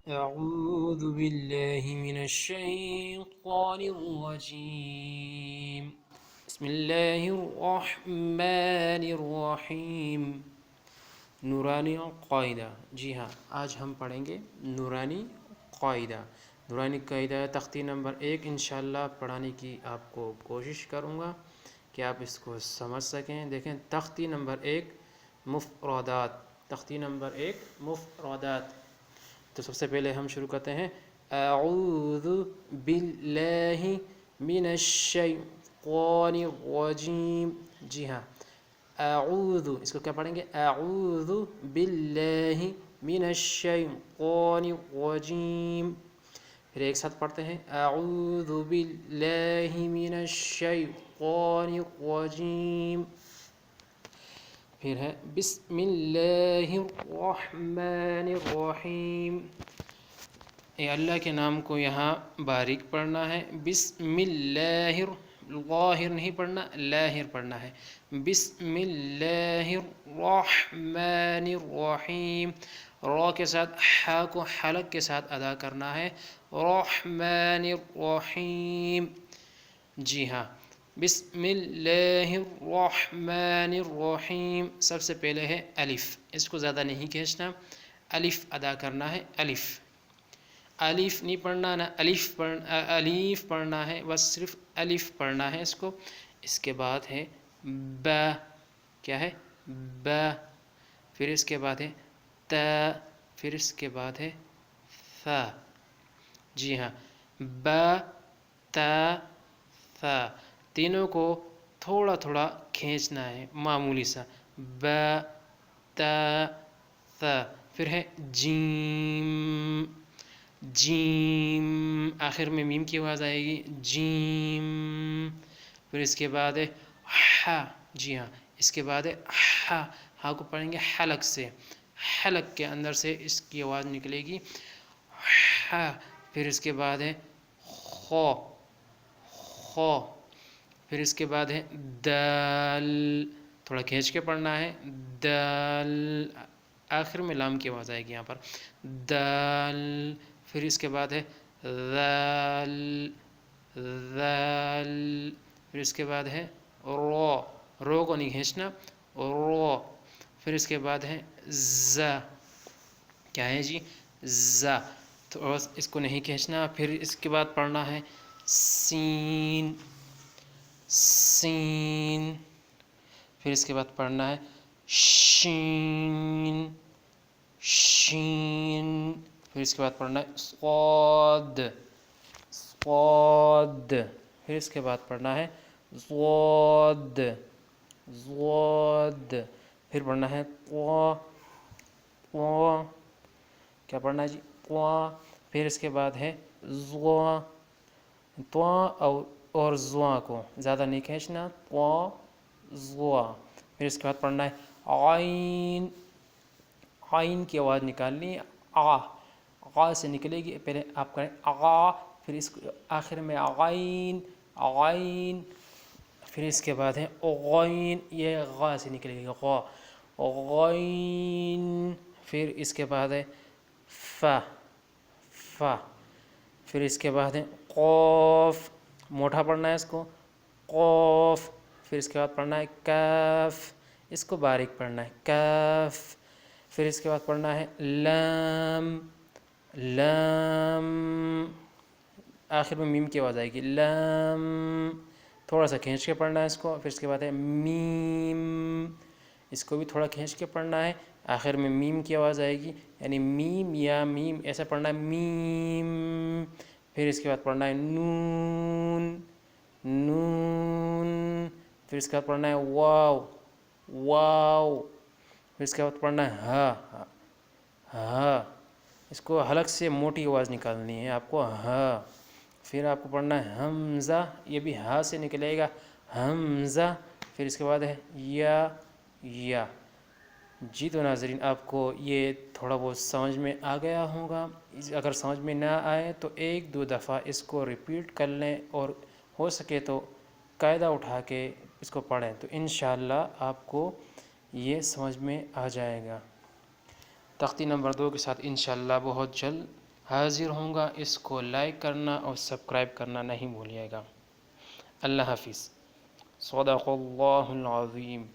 أعوذ بالله من الشيطان الرجيم بسم الله الرحمن الرحیم. نورانی قاعدہ. جی ہاں، آج ہم پڑھیں گے نورانی قاعدہ. نورانی قاعدہ تختی نمبر 1 انشاءاللہ پڑھانے کی آپ کو کوشش کروں گا کہ آپ اس کو سمجھ سکیں. دیکھیں تختی نمبر 1 مفردات. تختی نمبر 1 مفردات. تو سب سے پہلے ہم شروع کرتے ہیں اعوذ باللہ من الشیطان الرجیم. جی ہاں، اعوذ، اس کو کیا پڑھیں گے؟ اعوذ باللہ من الشیطان الرجیم. پھر ایک ساتھ پڑھتے ہیں اعوذ باللہ من الشیطان الرجیم. پھر ہے بسم اللہ الرحمن الرحیم. اے اللہ کے نام کو یہاں باریک پڑھنا ہے. بسم اللہ، ظاہر نہیں پڑھنا، لاہر پڑھنا ہے. بسم اللہ الرحمن الرحیم. را کے ساتھ حا کو حلق کے ساتھ ادا کرنا ہے. رحمن الرحیم. جی ہاں، بسم اللہ الرحمن الرحیم. سب سے پہلے ہے الف. اس کو زیادہ نہیں کھینچنا، الف ادا کرنا ہے. الف الف نہیں پڑھنا، نہ الف پڑھنا ہے، بس صرف الف پڑھنا ہے اس کو. اس کے بعد ہے با. کیا ہے؟ با. پھر اس کے بعد ہے تا. پھر اس کے بعد ہے ثا. جی ہاں، با تا ثا. تینوں کو تھوڑا تھوڑا کھینچنا ہے، معمولی سا. با تا ثا. پھر ہے جیم. جیم، آخر میں میم کی آواز آئے گی. جیم. پھر اس کے بعد ہے ہا. جی ہاں، اس کے بعد ہے ہا. ہا کو پڑھیں گے حلق سے، حلق کے اندر سے اس کی آواز نکلے گی ہا. پھر اس کے بعد ہے خو. خو. پھر اس کے بعد ہے دال. تھوڑا کھینچ کے پڑھنا ہے. دال. آخر میں لام کی آواز آئے گی یہاں پر. دال. پھر اس کے بعد ہے ذال. ذال. پھر اس کے بعد ہے رو. رو کو نہیں کھینچنا، رو. پھر اس کے بعد ہے زا. کیا ہے جی؟ زا. تو اس کو نہیں کھینچنا. پھر اس کے بعد پڑھنا ہے سین. سین. پھر اس کے بعد پڑھنا ہے شین. شین. پھر اس کے بعد پڑھنا ہے صاد. صاد. پھر اس کے بعد پڑھنا ہے ضاد. ضاد. پھر پڑھنا ہے طا. طا. کیا پڑھنا ہے جی؟ طا. پھر اس کے بعد ہے ضا. طا اور ضا کو زیادہ نہیں کھینچنا. طا ضا. پھر اس کے بعد پڑھنا ہے عین. عین کی آواز نکالنی ہے. آ. آ سے نکلے گی، پہلے آپ کریں آ، پھر اس آخر میں عین. عین. پھر اس کے بعد ہے غین. یہ غا سے نکلے گی، غا. غین. پھر اس کے بعد ہے فا. فا. پھر اس کے بعد ہے قوف. موٹا پڑھنا ہے اس کو، قوف. پھر اس کے بعد پڑھنا ہے کاف. اس کو باریک پڑھنا ہے، کاف. پھر اس کے بعد پڑھنا ہے لام. لام. آخر میں میم کی آواز آئے گی، لام. تھوڑا سا کھینچ کے پڑھنا ہے اس کو. پھر اس کے بعد ہے میم. اس کو بھی تھوڑا کھینچ کے پڑھنا ہے. آخر میں میم کی آواز آئے گی، یعنی میم یا میم ایسا پڑھنا ہے، میم. پھر اس کے بعد پڑھنا ہے نون. نون. پھر اس کے بعد پڑھنا ہے واو. واو. پھر اس کے بعد پڑھنا ہے ہا. ہا. اس کو حلق سے موٹی آواز نکالنی ہے آپ کو، ہا. پھر آپ کو پڑھنا ہے حمزہ. یہ بھی ہا سے نکلے گا، حمزہ. پھر اس کے بعد ہے یا. یا. جی تو ناظرین، آپ کو یہ تھوڑا بہت سمجھ میں آ گیا ہوگا. اگر سمجھ میں نہ آئے تو ایک دو دفعہ اس کو ریپیٹ کر لیں، اور ہو سکے تو قاعدہ اٹھا کے اس کو پڑھیں، تو انشاءاللہ آپ کو یہ سمجھ میں آ جائے گا. تختی نمبر 2 کے ساتھ انشاءاللہ بہت جلد حاضر ہوں گا، اس کو لائک کرنا اور سبسکرائب کرنا نہیں بھولیے گا۔ اللہ حافظ۔ صدق اللہ العظیم۔